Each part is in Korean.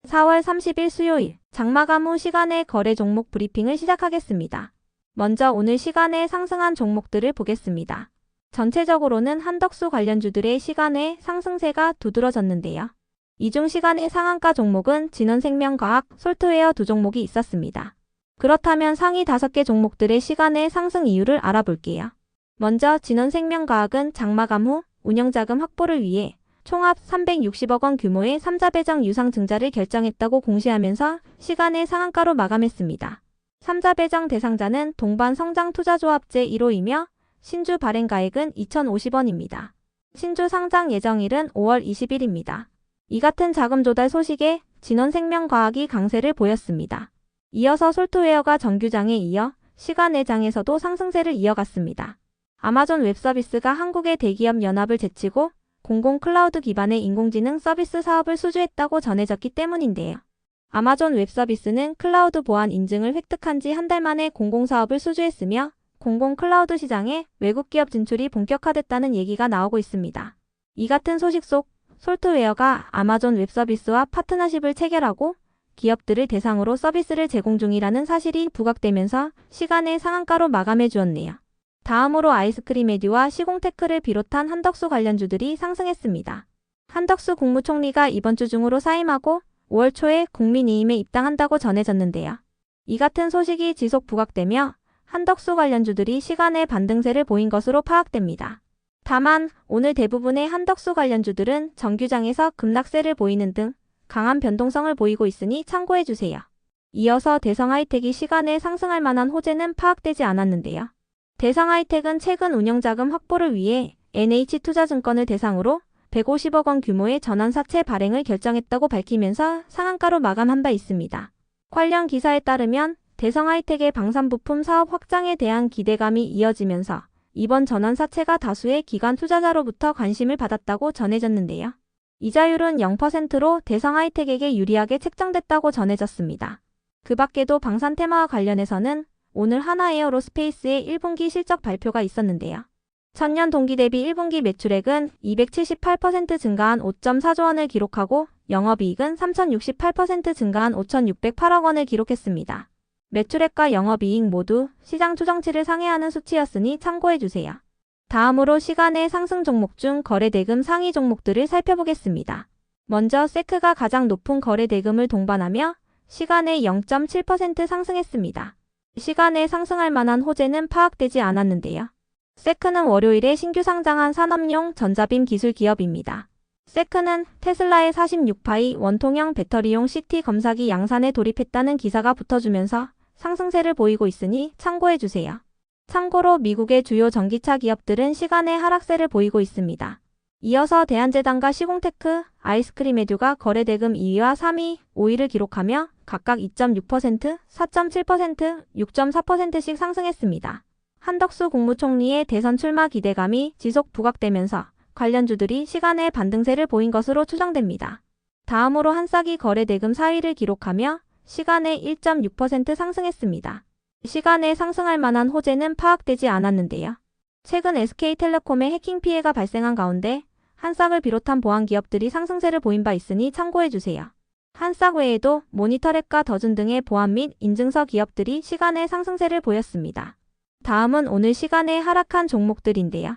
4월 30일 수요일 장마감 후 시간의 거래 종목 브리핑을 시작하겠습니다. 먼저 오늘 시간에 상승한 종목들을 보겠습니다. 전체적으로는 한덕수 관련주들의 시간의 상승세가 두드러졌는데요. 이 중 시간의 상한가 종목은 진원생명과학, 솔트웨어 두 종목이 있었습니다. 그렇다면 상위 5개 종목들의 시간의 상승 이유를 알아볼게요. 먼저 진원생명과학은 장마감 후 운영자금 확보를 위해 총합 360억 원 규모의 3자 배정 유상 증자를 결정했다고 공시하면서 시간의 상한가로 마감했습니다. 3자 배정 대상자는 동반성장투자조합 제1호이며 신주 발행가액은 2,050원입니다. 신주 상장 예정일은 5월 20일입니다. 이 같은 자금 조달 소식에 진원생명과학이 강세를 보였습니다. 이어서 솔트웨어가 정규장에 이어 시간의 장에서도 상승세를 이어갔습니다. 아마존 웹서비스가 한국의 대기업 연합을 제치고 공공 클라우드 기반의 인공지능 서비스 사업을 수주했다고 전해졌기 때문인데요. 아마존 웹서비스는 클라우드 보안 인증을 획득한 지 한 달 만에 공공사업을 수주했으며 공공 클라우드 시장에 외국 기업 진출이 본격화됐다는 얘기가 나오고 있습니다. 이 같은 소식 속 솔트웨어가 아마존 웹서비스와 파트너십을 체결하고 기업들을 대상으로 서비스를 제공 중이라는 사실이 부각되면서 시간의 상한가로 마감해 주었네요. 다음으로 아이스크림에듀와 시공테크를 비롯한 한덕수 관련주들이 상승했습니다. 한덕수 국무총리가 이번 주 중으로 사임하고 5월 초에 국민의힘에 입당한다고 전해졌는데요. 이 같은 소식이 지속 부각되며 한덕수 관련주들이 시간의 반등세를 보인 것으로 파악됩니다. 다만 오늘 대부분의 한덕수 관련주들은 정규장에서 급락세를 보이는 등 강한 변동성을 보이고 있으니 참고해주세요. 이어서 대성하이텍이 시간에 상승할 만한 호재는 파악되지 않았는데요. 대성하이텍은 최근 운영자금 확보를 위해 NH투자증권을 대상으로 150억 원 규모의 전환사채 발행을 결정했다고 밝히면서 상한가로 마감한 바 있습니다. 관련 기사에 따르면 대성하이텍의 방산부품 사업 확장에 대한 기대감이 이어지면서 이번 전환사채가 다수의 기관 투자자로부터 관심을 받았다고 전해졌는데요. 이자율은 0%로 대성하이텍에게 유리하게 책정됐다고 전해졌습니다. 그 밖에도 방산 테마와 관련해서는 오늘 하나에어로스페이스의 1분기 실적 발표가 있었는데요. 전년 동기 대비 1분기 매출액은 278% 증가한 5.4조 원을 기록하고 영업이익은 3068% 증가한 5,608억 원을 기록했습니다. 매출액과 영업이익 모두 시장 추정치를 상회하는 수치였으니 참고해주세요. 다음으로 시간의 상승 종목 중 거래대금 상위 종목들을 살펴보겠습니다. 먼저 세크가 가장 높은 거래대금을 동반하며 시간에 0.7% 상승했습니다. 시간에 상승할 만한 호재는 파악되지 않았는데요. 세크는 월요일에 신규 상장한 산업용 전자빔 기술 기업입니다. 세크는 테슬라의 46파이 원통형 배터리용 CT 검사기 양산에 돌입했다는 기사가 붙어주면서 상승세를 보이고 있으니 참고해주세요. 참고로 미국의 주요 전기차 기업들은 시간의 하락세를 보이고 있습니다. 이어서 대한제당과 시공테크, 아이스크림에듀가 거래대금 2위와 3위, 5위를 기록하며 각각 2.6%, 4.7%, 6.4%씩 상승했습니다. 한덕수 국무총리의 대선 출마 기대감이 지속 부각되면서 관련주들이 시간의 반등세를 보인 것으로 추정됩니다. 다음으로 한싹이 거래대금 4위를 기록하며 시간에 1.6% 상승했습니다. 시간에 상승할 만한 호재는 파악되지 않았는데요. 최근 SK텔레콤의 해킹 피해가 발생한 가운데 한싹을 비롯한 보안 기업들이 상승세를 보인 바 있으니 참고해주세요. 한싹 외에도 모니터랩과 더준 등의 보안 및 인증서 기업들이 시간에 상승세를 보였습니다. 다음은 오늘 시간에 하락한 종목들인데요.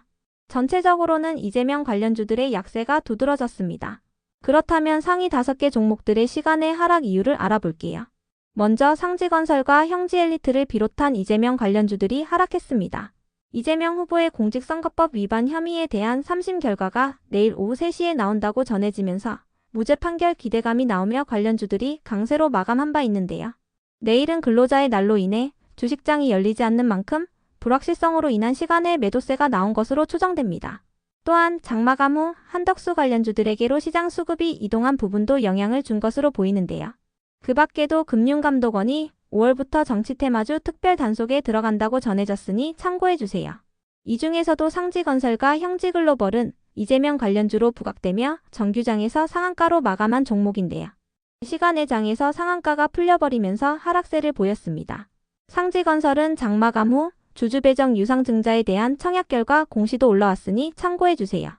전체적으로는 이재명 관련주들의 약세가 두드러졌습니다. 그렇다면 상위 5개 종목들의 시간의 하락 이유를 알아볼게요. 먼저 상지건설과 형지엘리트를 비롯한 이재명 관련주들이 하락했습니다. 이재명 후보의 공직선거법 위반 혐의에 대한 3심 결과가 내일 오후 3시에 나온다고 전해지면서 무죄 판결 기대감이 나오며 관련주들이 강세로 마감한 바 있는데요. 내일은 근로자의 날로 인해 주식장이 열리지 않는 만큼 불확실성으로 인한 시간의 매도세가 나온 것으로 추정됩니다. 또한 장마감 후 한덕수 관련주들에게로 시장 수급이 이동한 부분도 영향을 준 것으로 보이는데요. 그 밖에도 금융감독원이 5월부터 정치테마주 특별 단속에 들어간다고 전해졌으니 참고해주세요. 이 중에서도 상지건설과 형지글로벌은 이재명 관련주로 부각되며 정규장에서 상한가로 마감한 종목인데요. 시간의 장에서 상한가가 풀려버리면서 하락세를 보였습니다. 상지건설은 장마감 후 주주배정 유상증자에 대한 청약 결과 공시도 올라왔으니 참고해주세요.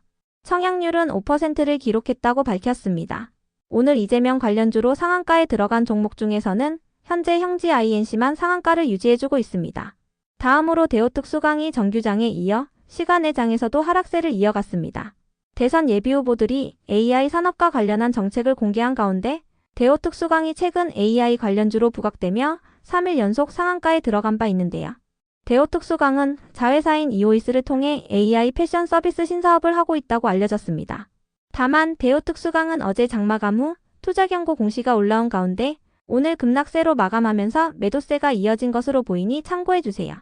청약률은 5%를 기록했다고 밝혔습니다. 오늘 이재명 관련주로 상한가에 들어간 종목 중에서는 현재 형지 INC만 상한가를 유지해주고 있습니다. 다음으로 대우특수강이 정규장에 이어 시간의 장에서도 하락세를 이어갔습니다. 대선 예비후보들이 AI 산업과 관련한 정책을 공개한 가운데 대우특수강이 최근 AI 관련주로 부각되며 3일 연속 상한가에 들어간 바 있는데요. 대우특수강은 자회사인 이오이스를 통해 AI 패션 서비스 신사업을 하고 있다고 알려졌습니다. 다만 대우특수강은 어제 장마감 후 투자경고 공시가 올라온 가운데 오늘 급락세로 마감하면서 매도세가 이어진 것으로 보이니 참고해주세요.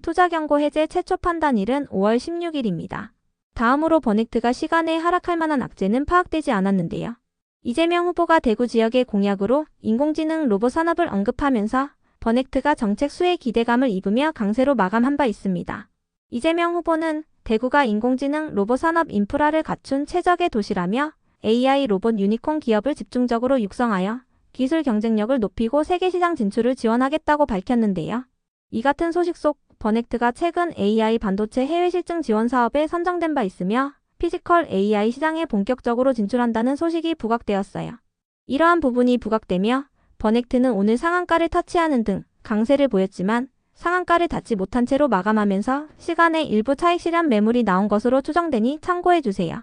투자경고 해제 최초 판단일은 5월 16일입니다. 다음으로 버넥트가 시간에 하락할 만한 악재는 파악되지 않았는데요. 이재명 후보가 대구 지역의 공약으로 인공지능 로봇 산업을 언급하면서 버넥트가 정책 수혜 기대감을 입으며 강세로 마감한 바 있습니다. 이재명 후보는 대구가 인공지능 로봇 산업 인프라를 갖춘 최적의 도시라며 AI 로봇 유니콘 기업을 집중적으로 육성하여 기술 경쟁력을 높이고 세계 시장 진출을 지원하겠다고 밝혔는데요. 이 같은 소식 속 버넥트가 최근 AI 반도체 해외 실증 지원 사업에 선정된 바 있으며 피지컬 AI 시장에 본격적으로 진출한다는 소식이 부각되었어요. 이러한 부분이 부각되며 버넥트는 오늘 상한가를 터치하는 등 강세를 보였지만 상한가를 닿지 못한 채로 마감하면서 시간에 일부 차익 실현 매물이 나온 것으로 추정되니 참고해주세요.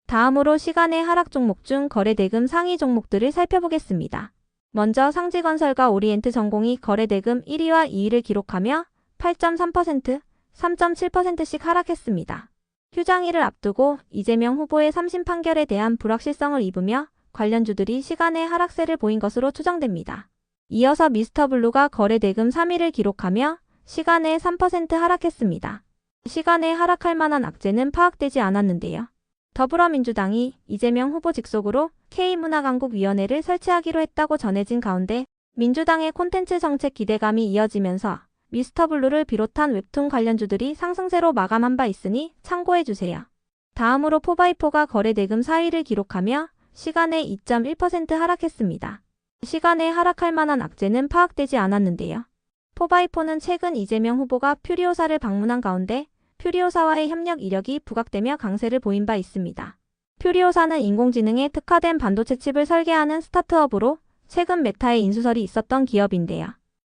다음으로 시간의 하락 종목 중 거래대금 상위 종목들을 살펴보겠습니다. 먼저 상지건설과 오리엔트전공이 거래대금 1위와 2위를 기록하며 8.3%, 3.7%씩 하락했습니다. 휴장일을 앞두고 이재명 후보의 3심 판결에 대한 불확실성을 입으며 관련주들이 시간의 하락세를 보인 것으로 추정됩니다. 이어서 미스터블루가 거래대금 3위를 기록하며 시간에 3% 하락했습니다. 시간에 하락할 만한 악재는 파악되지 않았는데요. 더불어민주당이 이재명 후보 직속으로 K문화강국위원회를 설치하기로 했다고 전해진 가운데 민주당의 콘텐츠 정책 기대감이 이어지면서 미스터블루를 비롯한 웹툰 관련주들이 상승세로 마감한 바 있으니 참고해주세요. 다음으로 포바이포가 거래대금 4위를 기록하며 시간에 2.1% 하락했습니다. 시간에 하락할 만한 악재는 파악되지 않았는데요. 포바이포는 최근 이재명 후보가 퓨리오사를 방문한 가운데 퓨리오사와의 협력 이력이 부각되며 강세를 보인 바 있습니다. 퓨리오사는 인공지능에 특화된 반도체 칩을 설계하는 스타트업으로 최근 메타의 인수설이 있었던 기업인데요.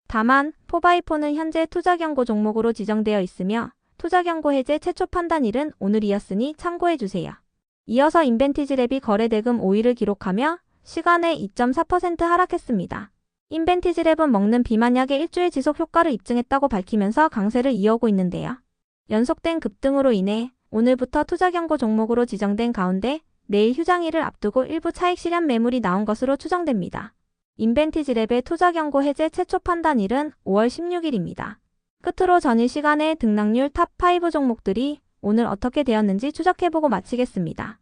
다만 포바이포는 현재 투자경고 종목으로 지정되어 있으며 투자경고 해제 최초 판단일은 오늘이었으니 참고해주세요. 이어서 인벤티지랩이 거래대금 5위를 기록하며 시간에 2.4% 하락했습니다. 인벤티지랩은 먹는 비만약의 일주일 지속 효과를 입증했다고 밝히면서 강세를 이어오고 있는데요. 연속된 급등으로 인해 오늘부터 투자경고 종목으로 지정된 가운데 내일 휴장일을 앞두고 일부 차익 실현 매물이 나온 것으로 추정됩니다. 인벤티지랩의 투자경고 해제 최초 판단일은 5월 16일입니다. 끝으로 전일 시간의 등락률 탑5 종목들이 오늘 어떻게 되었는지 추적해보고 마치겠습니다.